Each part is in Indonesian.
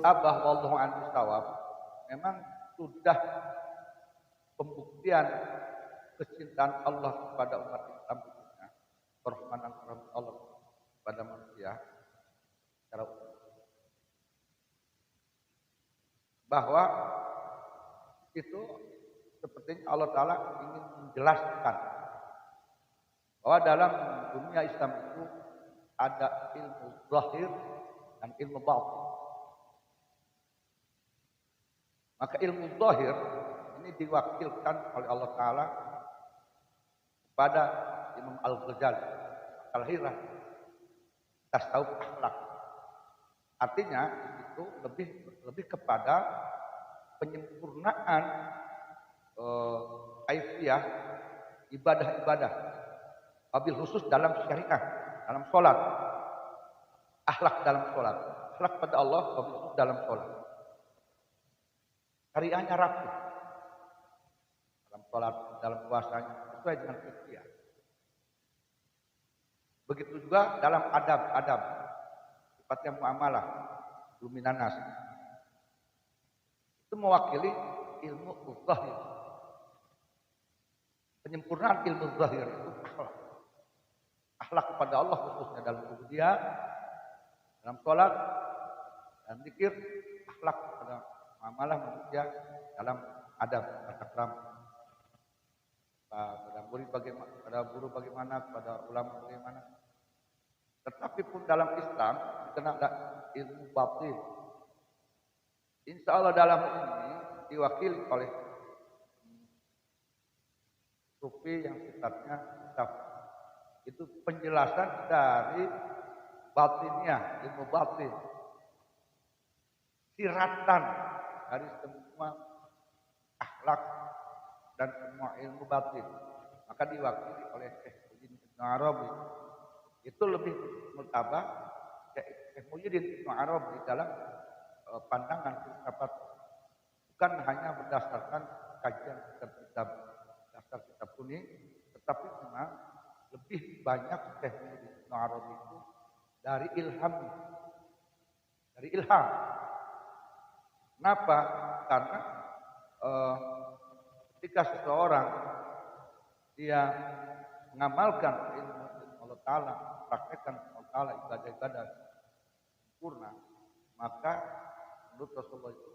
Tabah wallahu a'lam bishawab, memang sudah pembuktian kecintaan Allah kepada umat Islam, perhormatan Allah kepada manusia secara umum, bahwa itu sepertinya Allah Ta'ala ingin menjelaskan bahwa dalam dunia Islam itu ada ilmu zahir dan ilmu batin. Maka ilmu zahir ini diwakilkan oleh Allah Ta'ala kepada Imam Al-Ghazali Al-Hirah, tasawuf akhlak. Artinya itu lebih kepada penyempurnaan kaifiyah ibadah-ibadah, wabil khusus dalam syariah, dalam sholat, akhlak dalam sholat, akhlak pada Allah, wabil khusus dalam sholat. Syariahnya rapi dalam sholat, dalam puasanya sesuai dengan kaifiyah. Begitu juga dalam adab, sifatnya muamalah, luminanas. Itu mewakili ilmu zahir. Penyempurnaan ilmu zahir itu akhlak. Akhlak kepada Allah khususnya dalam ubudiyah, dalam sholat, dalam zikir, akhlak pada muamalah manusia dalam adab, tata krama. Pada guru bagaimana, kepada ulama bagaimana. Tetapi pun dalam Islam dikenal ada ilmu batin. Insya Allah dalam ini diwakili oleh sufi yang sifatnya itu penjelasan dari batinnya, ilmu batin, siratan dari semua akhlak dan semua ilmu batin, maka diwakili oleh Syekh Ibnu Arabi. Itu lebih mutabah Syekh Muhyiddin Ibnu Arabi dalam pandangan filsafat, bukan hanya berdasarkan kajian kitab dasar kitab kuning, tetapi memang lebih banyak Syekh Muhyiddin Ibnu Arabi itu dari ilham. Kenapa? Karena ketika seseorang dia mengamalkan ilmu Allah Ta'ala, praktekkan Allah Ta'ala, ibadah-ibadah sempurna, maka menurut Rasulullah itu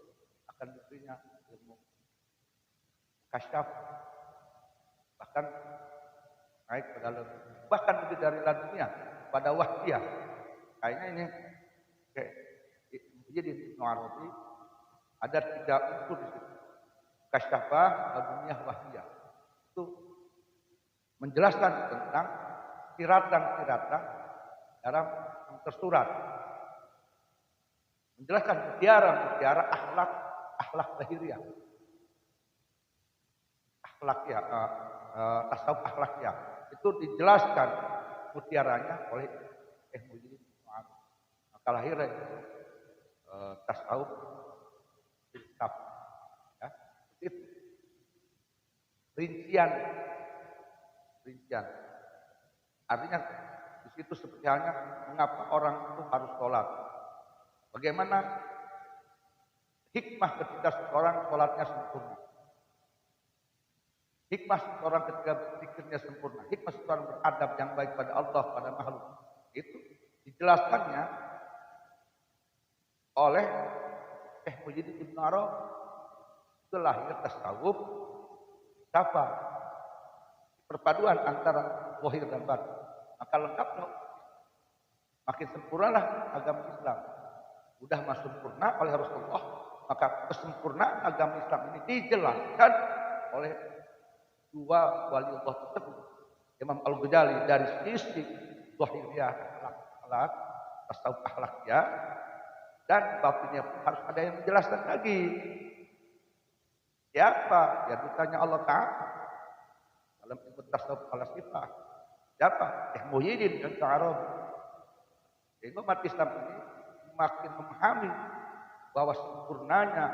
akan diberinya ilmu kasyaf, bahkan naik pada bahkan lebih dari dunia pada wahyah. Kayaknya ini jadi Ibnu Arabi ada 3 unsur di situ: kasyafah, dunia, wahyah. Itu menjelaskan tentang siratan dalam tersurat, menjelaskan mutiara akhlak lahiriah, akhlak ya, tasawuf akhlak ya, itu dijelaskan mutiaranya oleh Syekh Muhyiddin Ibnu Arabi. Maka lahirnya itu tasawuf filsafat, ya, itu rincian. Artinya di situ seperti halnya mengapa orang itu harus sholat, bagaimana hikmah ketika seorang sholatnya sempurna, hikmah seorang ketika zikirnya sempurna, hikmah seorang beradab yang baik pada Allah, pada makhluk. Itu dijelaskannya oleh Syekh Muhyiddin Ibnu Arabi. Itu lahir tasawuf syafa, perpaduan antara zahir dan batin. Maka lengkaplah, makin sempurnalah agama Islam. Sudah masuk sempurna oleh Rasulullah, maka kesempurnaan agama Islam ini dijelaskan oleh 2 waliullah tersebut, Imam Al-Ghazali dari sisi zahiriyah akhlak, tasawuf akhlak ya, dan batinnya pun harus ada yang menjelaskan lagi. Siapa? Ya ditanya Allah Ta'ala dalam ilmu tasawuf al-sifah. Siapa? Syekh Muhyiddin Ibnu Arabi. Sehingga umat Islam ini makin memahami bahwa sempurnanya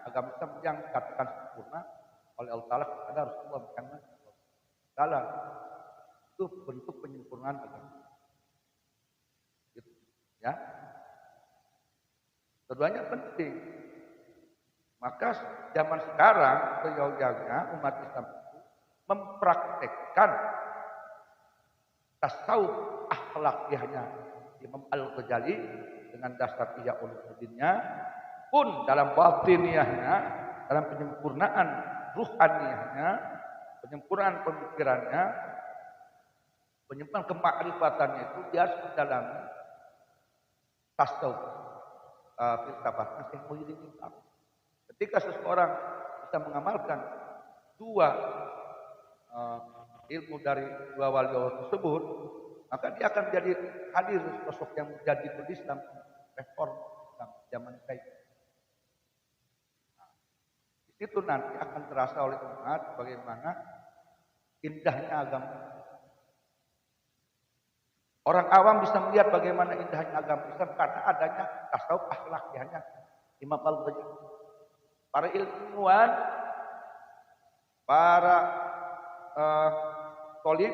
agama Islam yang dikatakan sempurna oleh Allah Ta'ala kepada Rasulullah Muhammad SAW. Itu bentuk penyempurnaan agama. Gitu, ya. Keduanya penting. Maka zaman sekarang seyogyanya umat Islam itu mempraktekkan tasawuf akhlakiahnya Imam Al-Ghazali dengan dasar Ihya Ulumuddinnya pun dalam batiniahnya, dalam penyempurnaan ruhaniyahnya, penyempurnaan pemikirannya, penyempurnaan kemakrifatannya itu dia harus mendalami tasawuf filsafatnya Syekh Muhyiddin Ibn Arabi. Ketika seseorang bisa mengamalkan dua ilmu dari dua wali Allah tersebut, maka dia akan menjadi hadir sosok yang menjadi Islam reform Islam zaman sekarang. Di situ nanti akan terasa oleh umat bagaimana indahnya agama. Orang awam bisa melihat bagaimana indahnya agama Islam karena adanya tasawuf akhlakiyahnya Imam Al-Ghazali. Para ilmuwan, para tolim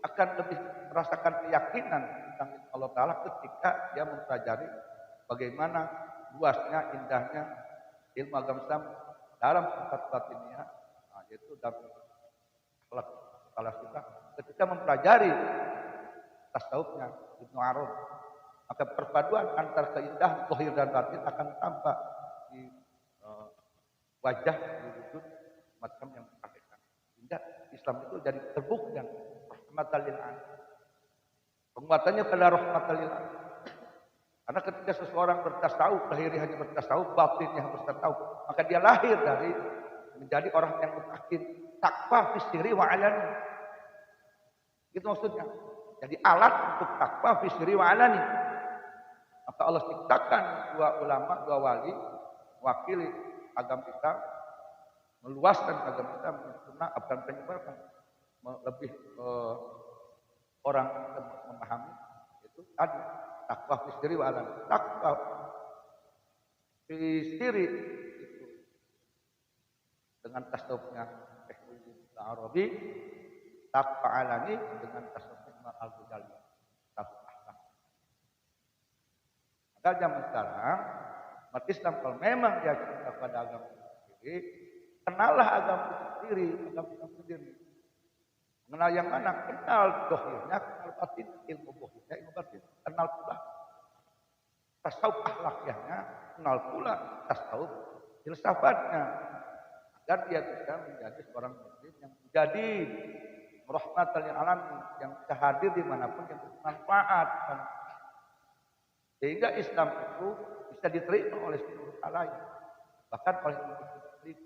akan lebih merasakan keyakinan tentang Allah Ta'ala ketika dia mempelajari bagaimana luasnya, indahnya ilmu agama Islam dalam sifat batinnya, yaitu dalam akhlak kita. Ketika mempelajari tasawufnya Ibnu Arabi, maka perpaduan antara keindahan zahir dan batin akan tampak di wajah di wujud macam yang mempraktikkan. Sehingga Islam itu jadi terbukti dan rahmatan lil alamin. Penguatannya pada rahmatan lil alamin. Karena ketika seseorang bertasawuf, lahiriahnya bertasawuf, batinnya bertasawuf, maka dia lahir dari menjadi orang yang mutakin, takwa fi sirri wa alani. Itu maksudnya. Jadi alat untuk takwa fi sirri wa alani. Maka Allah ciptakan dua ulama, dua wali, wakili agama Islam, meluaskan agama Islam, akan menyebarkan lebih orang memahami itu tadi takwa fi sirri wa alani. Takwa fi sirri itu dengan tasawufnya Syekh Muhyiddin Ibn Arabi, takwa alani dengan tasawufnya Imam Al-Ghazali. Maka zaman sekarang umat Islam kalau memang dia cinta pada agama sendiri, kenallah agama sendiri, Mengenal yang mana? Kenal dohirnya, kenal batin, ilmu dohirnya, ilmu batin. Kenal pula tasawuf akhlakiyahnya, kenal pula tasawuf filsafatnya. Agar dia bisa menjadi seorang muslim yang menjadi rahmatan lil alamin, yang bisa hadir dimanapun, yang bermanfaat. Sehingga Islam itu bisa diterima oleh seluruh halayak, bahkan oleh umat muslim